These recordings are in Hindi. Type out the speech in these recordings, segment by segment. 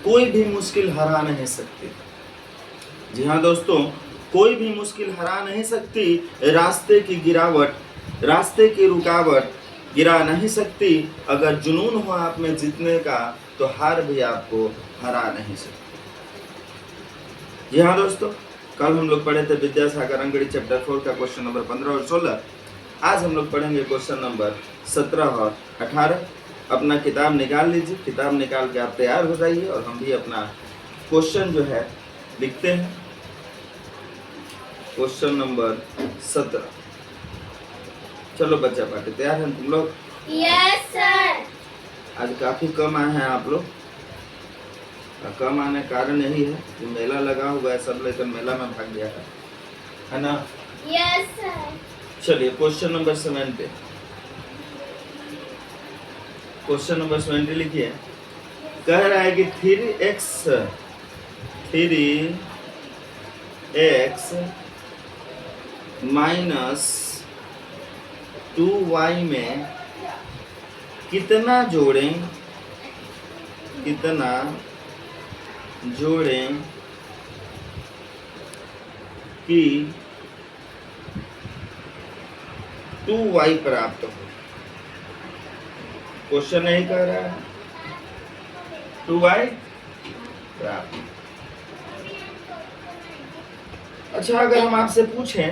कोई भी मुश्किल हरा नहीं सकती। जी हाँ दोस्तों, कोई भी मुश्किल हरा नहीं सकती, रास्ते की गिरावट, रास्ते की रुकावट गिरा नहीं सकती। अगर जुनून हो आप में जीतने का तो हार भी आपको हरा नहीं सकती। जी हाँ दोस्तों, कल हम लोग पढ़े थे विद्यासागर अंगड़ी चैप्टर 4 का क्वेश्चन नंबर 15 और 16। आज हम लोग पढ़ेंगे क्वेश्चन नंबर 17 और 18। अपना किताब निकाल लीजिए, किताब निकाल के आप तैयार हो जाइए और हम भी अपना क्वेश्चन जो है लिखते हैं। Question number 17। चलो बच्चा पार्टी तैयार हैं तुम लोग? Yes sir. आज काफी कम आए हैं आप लोग। कम आने का कारण यही है कि मेला लगा हुआ है, सब लेकर मेला में भाग गया है ना? Yes sir. चलिए क्वेश्चन नंबर 70। क्वेश्चन नंबर 70 लिखिए। कह रहा है कि 3x माइनस 2y में कितना जोड़ें कि 2y प्राप्त हो। क्वेश्चन यही कह रहा है, 2y प्राप्त। अच्छा, अगर हम आपसे पूछें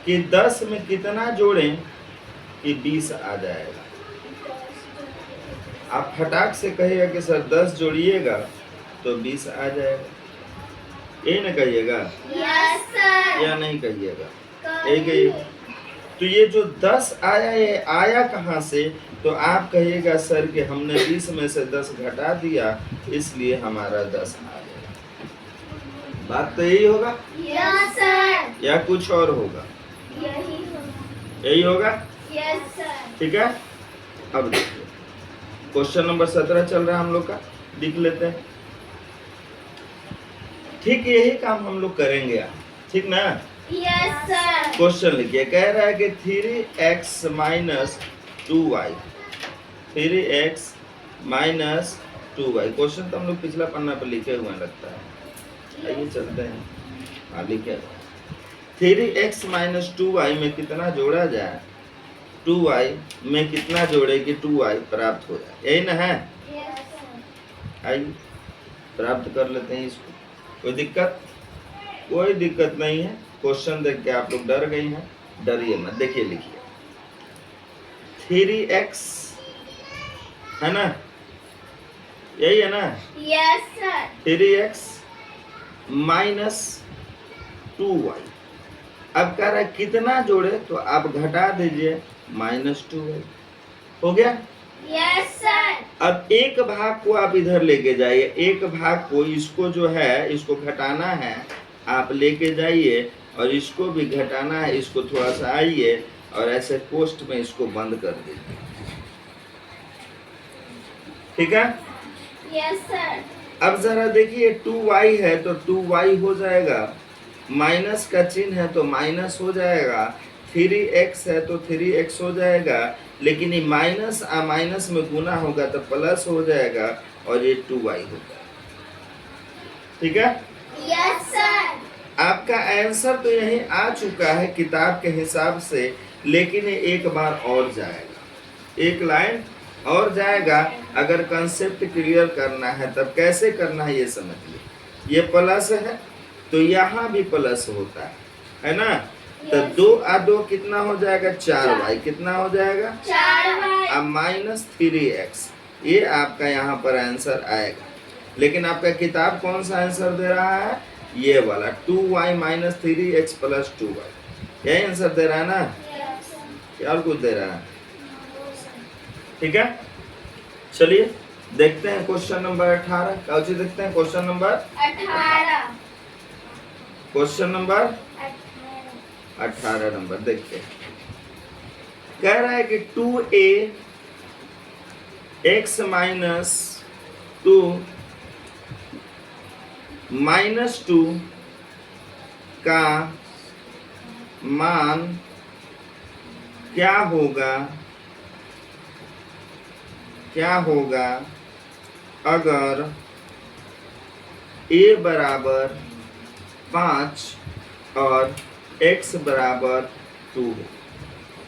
कि 10 में कितना जोड़ें कि 20 आ जाएगा, आप फटाक से कहिएगा कि सर 10 जोड़िएगा तो 20 आ जाएगा, यही ना कहिएगा? Yes sir. या नहीं कहिएगा? यही कहिएगा। तो ये जो 10 आया, ये आया कहाँ से? तो आप कहिएगा सर कि हमने 20 में से 10 घटा दिया, इसलिए हमारा 10 आ गया। बात तो यही होगा यस सर। या कुछ और होगा? यही होगा। Yes sir. ठीक है, अब देखिए क्वेश्चन नंबर 17 चल रहा है हम लोग का, लिख लेते हैं। ठीक यही काम हम लोग करेंगे आज, ठीक ना? Yes sir. क्वेश्चन लिखिए। कह रहा है कि 3x minus 2y, 3x minus 2y। Question तो हम लोग पिछला पन्ना पर लिखे हुए लगता है। आइए चलते हैं, हाँ लिखे। 3x माइनस 2y में कितना जोड़ा जाए, 2y में कितना जोड़े कि 2y प्राप्त हो जाए, यही ना है? Yes sir. आइए प्राप्त कर लेते हैं इसको। कोई दिक्कत? कोई दिक्कत नहीं है। क्वेश्चन देख के आप लोग डर गई हैं, डरिए मत। देखिए लिखिए, 3x है ना, यही है ना? Yes sir. 3x minus 2y। अब कह रहा है कितना जोड़े, तो आप घटा दीजिए, माइनस 2y हो गया। Yes sir. अब एक भाग को आप इधर लेके जाइए, एक भाग को, इसको जो है इसको घटाना है, आप लेके जाइए, और इसको भी घटाना है, इसको थोड़ा सा आइए और ऐसे पोस्ट में इसको बंद कर दीजिए। ठीक है? Yes sir. अब जरा देखिए 2y है तो 2y हो जाएगा, माइनस का चिन्ह है तो माइनस हो जाएगा, 3x है तो 3x हो जाएगा, लेकिन ये माइनस माइनस में गुना होगा तो प्लस हो जाएगा, और ये 2y होगा। ठीक है? Yes sir. आपका आंसर तो यही आ चुका है किताब के हिसाब से, लेकिन ये एक बार और जाएगा, एक लाइन और जाएगा। अगर कंसेप्ट क्लियर करना है तब कैसे करना है ये समझिए। ये प्लस है तो यहाँ भी प्लस होता है ना? तो 2 और 2 कितना हो जाएगा, 4y। कितना हो जाएगा, 4y। अब माइनस 3x, ये आपका यहाँ पर आंसर आएगा। लेकिन आपका किताब कौन सा आंसर दे रहा है, ये वाला 2y minus 3x plus 2y, यही आंसर दे रहा है ना? Yes sir. क्या और कुछ दे रहा है? ठीक है, चलिए देखते हैं क्वेश्चन नंबर 18। क्या देखते हैं question number 18। Question number 18 number देखते हैं। कह रहा है कि 2a x माइनस 2 माइनस 2 का मान क्या होगा, क्या होगा अगर a बराबर 5 और x बराबर 2 है,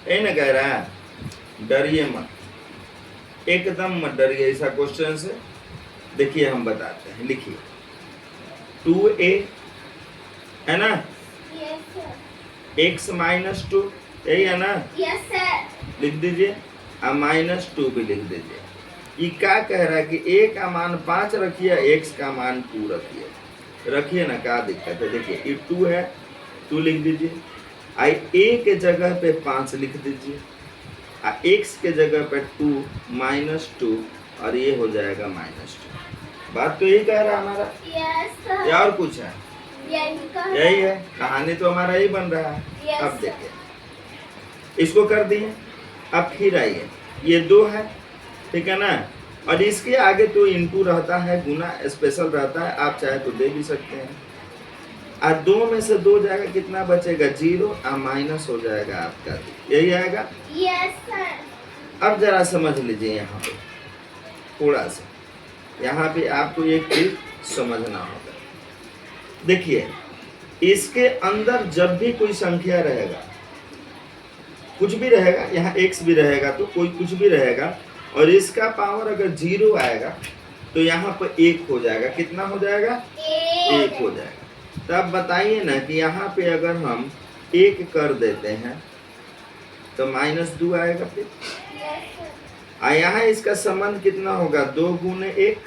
यही ना कह रहा है। डरिए मत, एकदम मत डरिए ऐसा क्वेश्चन से। देखिए हम बताते हैं, लिखिए 2a है ना, Yes, sir. x माइनस 2, यही है ना, Yes, sir. लिख दीजिए। और माइनस 2 भी लिख दीजिए। ये क्या कह रहा है कि a का मान 5 रखिए, x का मान 2 रखिए। रखिए ना, क्या दिक्कत है। देखिए ये 2 है, 2 लिख दीजिए। आई a के जगह पे 5 लिख दीजिए, और x के जगह पे 2 माइनस 2, और ये हो जाएगा माइनस 2। बात तो यही कह रहा है हमारा, Yes, sir. या और कुछ है? यही कहा। यही है, कहानी तो हमारा यही बन रहा है। Yes, अब sir. देखिए इसको कर दिए। अब फिर आइए, ये 2 है, ठीक है ना, और इसके आगे तो इंटू रहता है, गुना स्पेशल रहता है, आप चाहे तो दे भी सकते हैं। और 2 में से 2 जाएगा, कितना बचेगा 0, और माइनस हो जाएगा आपका, यही आएगा। Yes, sir. अब जरा समझ लीजिए, यहाँ पे थोड़ा सा, यहाँ पे आपको एक चीज समझना होगा। देखिए इसके अंदर जब भी कोई संख्या रहेगा, कुछ भी रहेगा, यहाँ x भी रहेगा तो कोई कुछ भी रहेगा, और इसका पावर अगर 0 आएगा तो यहाँ पर 1 हो जाएगा। कितना हो जाएगा? 1 हो जाएगा। तब बताइए ना कि यहाँ पे अगर हम 1 कर देते हैं तो माइनस 2 आएगा फिर। Yes, sir. और यहाँ इसका संबंध कितना होगा? 2 गुने 1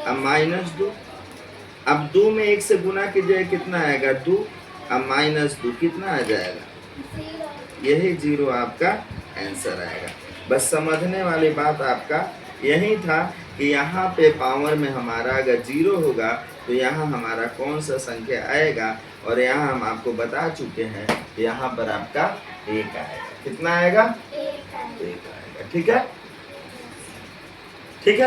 और माइनस 2। अब 2 में 1 से गुना कीजिए, कितना आएगा? 2 और माइनस 2, कितना आ जाएगा? 0. यही 0 आपका आंसर आएगा। बस समझने वाली बात आपका यही था कि यहाँ पे पावर में हमारा अगर 0 होगा तो यहाँ हमारा कौन सा संख्या आएगा, और यहाँ हम आपको बता चुके हैं यहाँ पर आपका 1 आएगा। कितना आएगा? 1 1 आएगा। ठीक है, ठीक है।